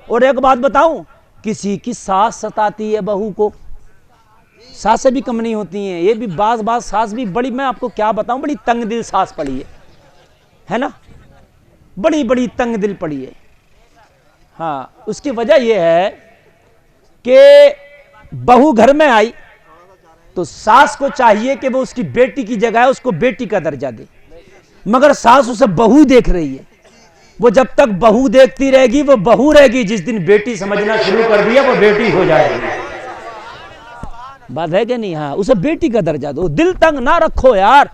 اور ایک بات بتاؤں، کسی کی ساس ستاتی ہے بہو کو، ساسیں بھی کم نہیں ہوتی ہیں، یہ بھی بعض ساس بھی بڑی، میں آپ کو کیا بتاؤں، بڑی تنگ دل ساس پڑی ہے نا، بڑی بڑی تنگ دل پڑی ہے۔ ہاں، اس کی وجہ یہ ہے کہ بہو گھر میں آئی تو ساس کو چاہیے کہ وہ اس کی بیٹی کی جگہ ہے، اس کو بیٹی کا درجہ دے، مگر ساس اسے بہو دیکھ رہی ہے۔ وہ جب تک بہو دیکھتی رہے گی وہ بہو رہے گی، جس دن بیٹی سمجھنا شروع کر دیا وہ بیٹی ہو جائے گی۔ بات ہے کہ نہیں؟ ہاں، اسے بیٹی کا درجہ دو، دل تنگ نہ رکھو یار،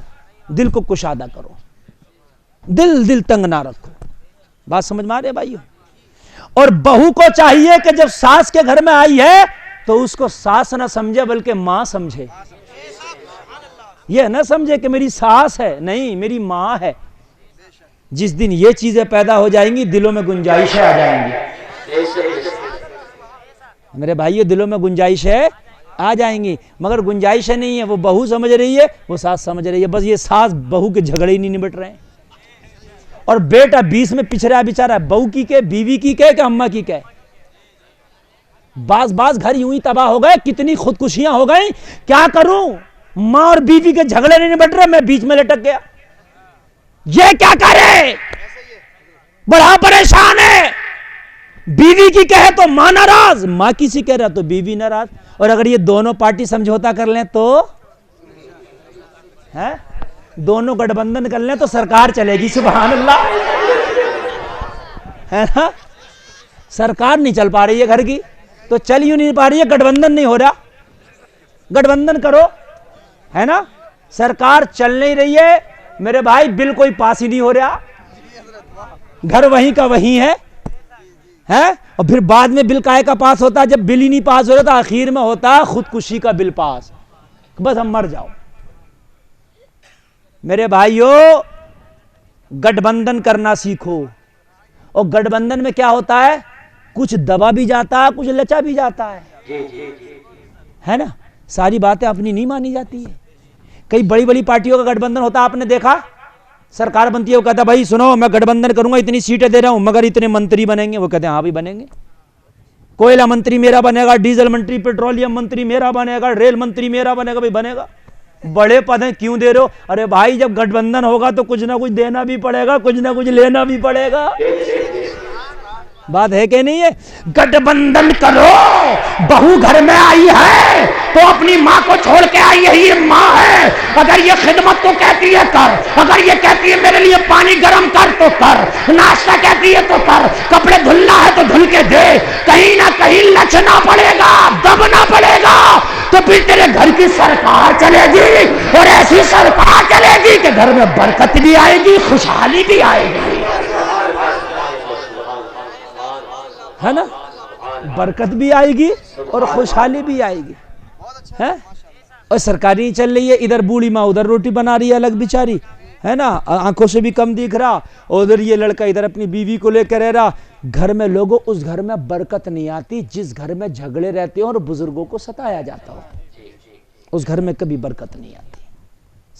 دل کو کشادہ کرو، دل تنگ نہ رکھو۔ بات سمجھ میں آ رہی ہے بھائیو؟ اور بہو کو چاہیے کہ جب ساس کے گھر میں آئی ہے تو اس کو ساس نہ سمجھے بلکہ ماں سمجھے، یہ نہ سمجھے کہ میری ساس ہے، نہیں، میری ماں ہے۔ جس دن یہ چیزیں پیدا ہو جائیں گی دلوں میں گنجائشیں آ جائیں گی، میرے بھائیو، دلوں میں گنجائشیں آ جائیں گی، مگر گنجائشیں نہیں ہے، وہ بہو سمجھ رہی ہے، وہ ساس سمجھ رہی ہے، بس یہ ساس بہو کے جھگڑے ہی نہیں نبٹ رہے ہیں، اور بیٹا بیچ میں پچھ رہا ہے بیچارہ، بہو کی کہ بیوی کی کہ اماں کی کہ۔ بعض گھر یوں ہی تباہ ہو گئے، کتنی خودکشیاں ہو گئیں، کیا کروں، ماں اور بیوی کے جھگڑے نہیں نبٹ رہے، میں بیچ میں لٹک گیا، یہ کیا کرے، بڑا پریشان ہے، بیوی کی کہے تو ماں ناراض، ماں کسی کہہ رہا تو بیوی ناراض، اور اگر یہ دونوں پارٹی سمجھوتا کر لیں تو دونوں گٹھ بندھن کر لیں تو سرکار چلے گی، سبحان اللہ، ہے نا؟ سرکار نہیں چل پا رہی ہے گھر کی، تو چل یوں نہیں پا رہی ہے، گٹھ بندھن نہیں ہو رہا، گٹھ بندھن کرو، ہے نا؟ سرکار چل نہیں رہی ہے میرے بھائی، بل کوئی پاس ہی نہیں ہو رہا، گھر وہیں کا وہیں ہے، اور پھر بعد میں بل کائے کا پاس ہوتا ہے، جب بل ہی نہیں پاس ہو رہا تو آخر میں ہوتا ہے خودکشی کا بل پاس، بس ہم مر جاؤ۔ میرے بھائیو، گٹھ بندھن کرنا سیکھو، اور گٹھ بندھن میں کیا ہوتا ہے، کچھ دبا بھی جاتا ہے، کچھ لچا بھی جاتا ہے نا؟ ساری باتیں اپنی نہیں مانی جاتی ہے، کئی بڑی پارٹیوں کا گٹھ بندھن ہوتا ہے، آپ نے دیکھا، سرکار بنتی ہے، وہ کہتا ہے بھائی سنو، میں گٹھ بندھن کروں گا، اتنی سیٹیں دے رہا ہوں، مگر اتنے منتری بنیں گے، وہ کہتے ہیں ہاں بھی بنیں گے، کوئلہ منتری میرا بنے گا، ڈیزل منتری، پیٹرولیم منتری میرا بنے گا، ریل منتری میرا بنے گا، بھائی بنے گا، بڑے پد ہیں کیوں دے رہے ہو، ارے بھائی جب گٹھ بندھن ہوگا تو کچھ نہ کچھ دینا بھی پڑے گا، کچھ نہ کچھ لینا بھی پڑے گا، بات ہے کہ نہیں ہے؟ گٹھ بندھن کرو، بہو گھر میں آئی ہے تو اپنی ماں کو چھوڑ کے آئی ہے، یہ ماں ہے، اگر یہ خدمت کو کہتی ہے کر، اگر یہ کہتی ہے میرے لیے پانی گرم کر تو کر، ناشتہ کہتی ہے تو کر، کپڑے دھلنا ہے تو دھل کے دے، کہیں نہ کہیں لچنا پڑے گا، دبنا پڑے گا، تو پھر تیرے گھر کی سرکار چلے گی، اور ایسی سرکار چلے گی کہ گھر میں برکت بھی آئے گی، خوشحالی بھی آئے گی، ہے نا؟ برکت بھی آئے گی اور خوشحالی بھی آئے گی، اور سرکاری چل رہی ہے، ادھر بوڑھی ماں ادھر روٹی بنا رہی ہے الگ بیچاری، ہے نا؟ آنکھوں سے بھی کم دیکھ رہا، اور ادھر یہ لڑکا ادھر اپنی بیوی کو لے کے رہ رہا، گھر میں لوگوں، اس گھر میں برکت نہیں آتی جس گھر میں جھگڑے رہتے ہیں اور بزرگوں کو ستایا جاتا ہو، اس گھر میں کبھی برکت نہیں آتی،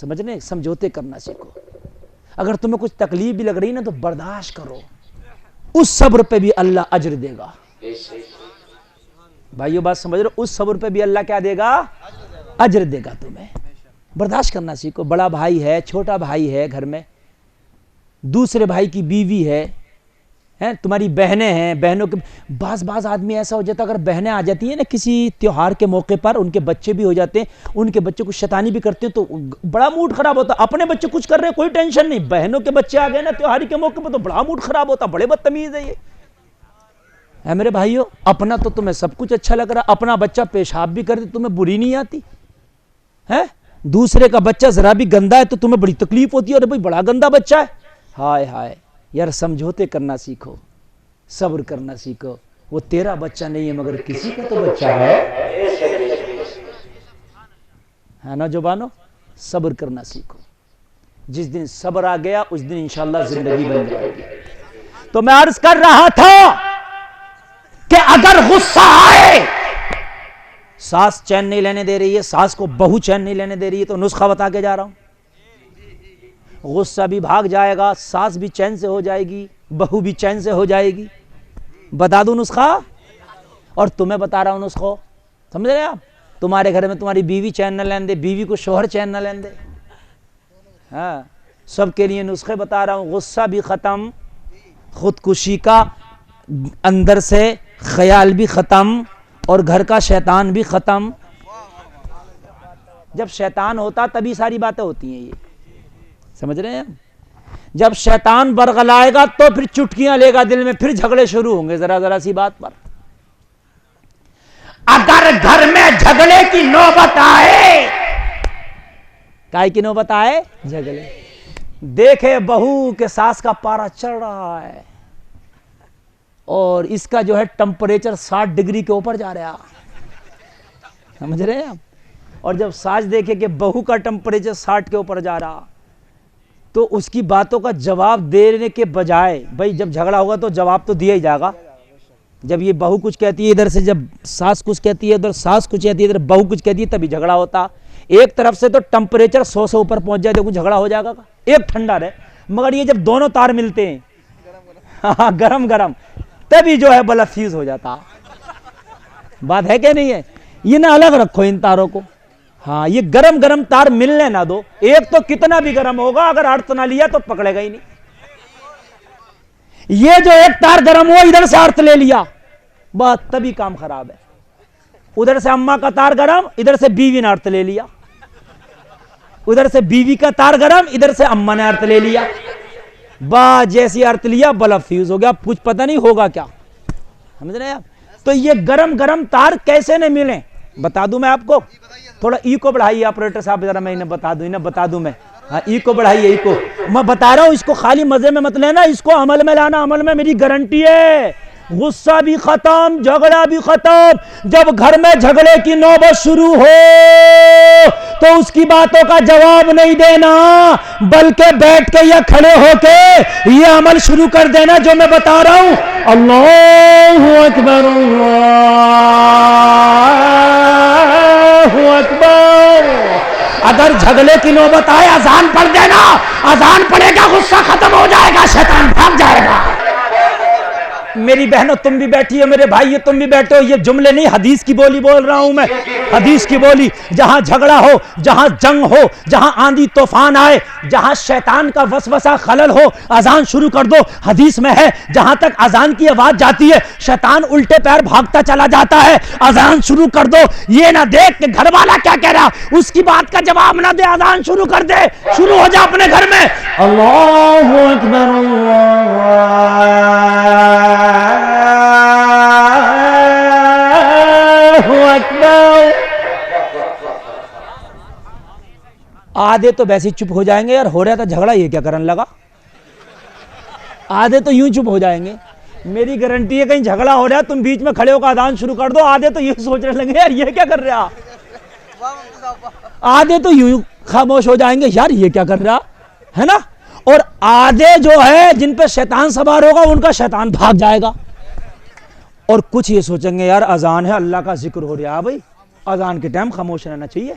سمجھنے، سمجھوتے کرنا سیکھو، اگر تمہیں کچھ تکلیف بھی لگ رہی نا تو برداشت کرو، اس صبر پہ بھی اللہ اجر دے گا، بھائیو بات سمجھ رہے ہو، اس صبر پہ بھی اللہ کیا دے گا، اجر دے گا تمہیں، برداشت کرنا سیکھو، بڑا بھائی ہے، چھوٹا بھائی ہے گھر میں، دوسرے بھائی کی بیوی ہے، تمہاری بہنیں ہیں، بہنوں کے بعض آدمی ایسا ہو جاتا ہے، اگر بہنیں آ جاتی ہیں نا کسی تیوہار کے موقع پر، ان کے بچے بھی ہو جاتے ہیں، ان کے بچے کچھ شیطانی بھی کرتے ہیں تو بڑا موڈ خراب ہوتا، اپنے بچے کچھ کر رہے ہیں کوئی ٹینشن نہیں، بہنوں کے بچے آ گئے نا تیوہاری کے موقع پر تو بڑا موڈ خراب ہوتا، بڑے بدتمیز ہے یہ، اے میرے بھائیو، اپنا تو تمہیں سب کچھ اچھا لگ رہا، اپنا بچہ پیشاب بھی کرتے تمہیں بری نہیں آتی ہے، دوسرے کا بچہ ذرا بھی گندا ہے تو تمہیں بڑی تکلیف ہوتی ہے، اور بھائی بڑا گندا بچہ ہے، ہائے ہائے، یار سمجھوتے کرنا سیکھو، صبر کرنا سیکھو، وہ تیرا بچہ نہیں ہے مگر کسی کا تو بچہ ہے نا جوانو، صبر کرنا سیکھو، جس دن صبر آ گیا اس دن انشاءاللہ زندگی بن جائے گی۔ تو میں عرض کر رہا تھا کہ اگر غصہ آئے، ساس چین نہیں لینے دے رہی ہے، ساس کو بہو چین نہیں لینے دے رہی ہے، تو نسخہ بتا کے جا رہا ہوں، غصہ بھی بھاگ جائے گا، ساس بھی چین سے ہو جائے گی، بہو بھی چین سے ہو جائے گی، بتا دوں نسخہ؟ اور تمہیں بتا رہا ہوں نسخہ، سمجھ رہے آپ؟ تمہارے گھر میں تمہاری بیوی چین نہ لین دے، بیوی کو شوہر چین نہ لین دے، ہاں سب کے لیے نسخے بتا رہا ہوں. غصہ بھی ختم، خودکشی کا اندر سے خیال بھی ختم، اور گھر کا شیطان بھی ختم. جب شیطان ہوتا تبھی ساری باتیں ہوتی ہیں، یہ سمجھ رہے ہیں؟ جب شیطان برغلائے گا تو پھر چٹکیاں لے گا دل میں، پھر جھگڑے شروع ہوں گے ذرا ذرا سی بات پر. اگر گھر میں جھگڑے کی نوبت آئے، کائے کی نوبت آئے؟ جھگڑے. دیکھے بہو کے ساس کا پارا چڑھ رہا ہے اور اس کا جو ہے ٹمپریچر 60 ڈگری کے اوپر جا رہا، سمجھ رہے ہیں آپ؟ اور جب ساس دیکھے کہ بہو کا ٹمپریچر 60 کے اوپر جا رہا تو اس کی باتوں کا جواب دینے کے بجائے، بھائی جب جھگڑا ہوگا تو جواب تو دیا ہی جائے گا. جب یہ بہو کچھ کہتی ہے ادھر سے، جب ساس کچھ کہتی ہے ادھر، ساس کچھ کہتی ہے ادھر، بہو کچھ کہتی ہے، تبھی جھگڑا ہوتا. ایک طرف سے تو ٹمپریچر 100 سے اوپر پہنچ جائے تو کچھ جھگڑا ہو جائے گا، ایک ٹھنڈا رہے. مگر یہ جب دونوں تار ملتے ہیں ہاں گرم گرم، تبھی جو ہے بلب فیوز ہو جاتا. بات ہے کہ نہیں ہے؟ یہ نہ الگ رکھو ان تاروں کو، ہاں یہ گرم گرم تار ملنے نہ دو. ایک تو کتنا بھی گرم ہوگا اگر ارتھ نہ لیا تو پکڑے گا ہی نہیں. یہ جو ایک تار گرم ہو ادھر سے ارتھ لے لیا، بس تبھی کام خراب ہے. ادھر سے اماں کا تار گرم، ادھر سے بیوی نے ارتھ لے لیا، ادھر سے بیوی کا تار گرم، ادھر سے اماں نے ارتھ لے لیا، با جیسی ارتھ لیا بلب فیوز ہو گیا. کچھ پتہ نہیں ہوگا کیا، سمجھ رہے ہیں آپ؟ تو یہ گرم گرم تار کیسے نہیں ملیں بتا دوں میں آپ کو. تھوڑا ای کو بڑھائیے آپریٹر صاحب ذرا، میں انہیں بتا دوں میں. ہاں ای کو بڑھائیے، ای کو میں بتا رہا ہوں. اس کو خالی مزے میں مت لینا، اس کو عمل میں لانا. عمل میں میری گارنٹی ہے. غصہ بھی ختم، جھگڑا بھی ختم. جب گھر میں جھگڑے کی نوبت شروع ہو تو اس کی باتوں کا جواب نہیں دینا، بلکہ بیٹھ کے یا کھڑے ہو کے یہ عمل شروع کر دینا جو میں بتا رہا ہوں. اللہ اکبر، اللہ اکبر. اگر جھگڑے کی نوبت آئے اذان پڑھ دینا، اذان پڑھے گا غصہ ختم ہو جائے گا، شیطان بھاگ جائے گا. میری بہنوں تم بھی بیٹھی ہو، میرے بھائی تم بھی بیٹھو. یہ جملے نہیں، حدیث کی بولی بول رہا ہوں میں، حدیث کی بولی. جہاں جھگڑا ہو، جہاں جنگ ہو، جہاں آندھی طوفان آئے، جہاں شیطان کا وسوسہ خلل ہو، اذان شروع کر دو. حدیث میں ہے جہاں تک اذان کی آواز جاتی ہے شیطان الٹے پیر بھاگتا چلا جاتا ہے. اذان شروع کر دو، یہ نہ دیکھ کہ گھر والا کیا کہہ رہا، اس کی بات کا جواب نہ دے، اذان شروع کر دے. شروع ہو جا اپنے گھر میں. اللہ اکبر، آدھے تو ویسے چپ ہو جائیں گے، یار ہو رہا تھا جھگڑا یہ کیا کرنے لگا. آدھے تو یوں چپ ہو جائیں گے. میری گارنٹی ہے کہیں جھگڑا ہو رہا ہے تم بیچ میں کھڑے ہو کر اذان شروع کر دو، آدھے تو یہ سوچنے لگے یار یہ کیا کر رہا. آدھے تو یوں خاموش ہو جائیں گے، یار یہ کیا کر رہا ہے نا. اور آدھے جو ہے جن پہ شیطان سوار ہوگا ان کا شیطان بھاگ جائے گا. اور کچھ یہ سوچیں گے یار اذان ہے، اللہ کا ذکر ہو رہا ہے، بھائی اذان کے ٹائم خاموش رہنا چاہیے.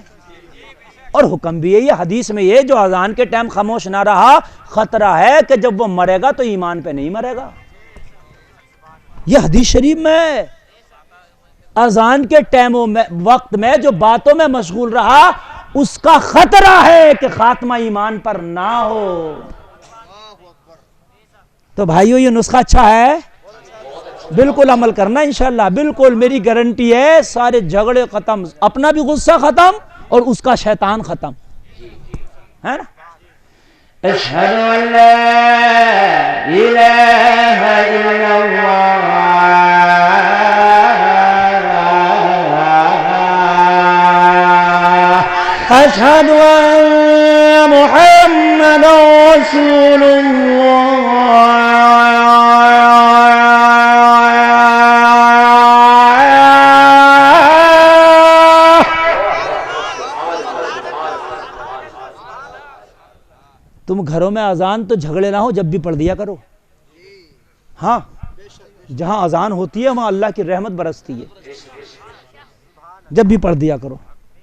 اور حکم بھی ہے یہ حدیث میں، یہ جو اذان کے ٹائم خاموش نہ رہا خطرہ ہے کہ جب وہ مرے گا تو ایمان پہ نہیں مرے گا. یہ حدیث شریف میں اذان کے ٹائموں میں، وقت میں جو باتوں میں مشغول رہا اس کا خطرہ ہے کہ خاتمہ ایمان پر نہ ہو. تو بھائیو یہ نسخہ اچھا ہے، بالکل عمل کرنا انشاءاللہ. بالکل میری گارنٹی ہے سارے جھگڑے ختم، اپنا بھی غصہ ختم اور اس کا شیطان ختم ہے نا. اشہد ان لا الہ الا اللہ، اشہد ان محمد رسول اللہ. تم گھروں میں اذان تو جھگڑے نہ ہو جب بھی پڑھ دیا کرو. ہاں جہاں اذان ہوتی ہے وہاں اللہ کی رحمت برستی ہے، جب بھی پڑھ دیا کرو،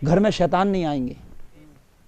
گھر میں شیطان نہیں آئیں گے.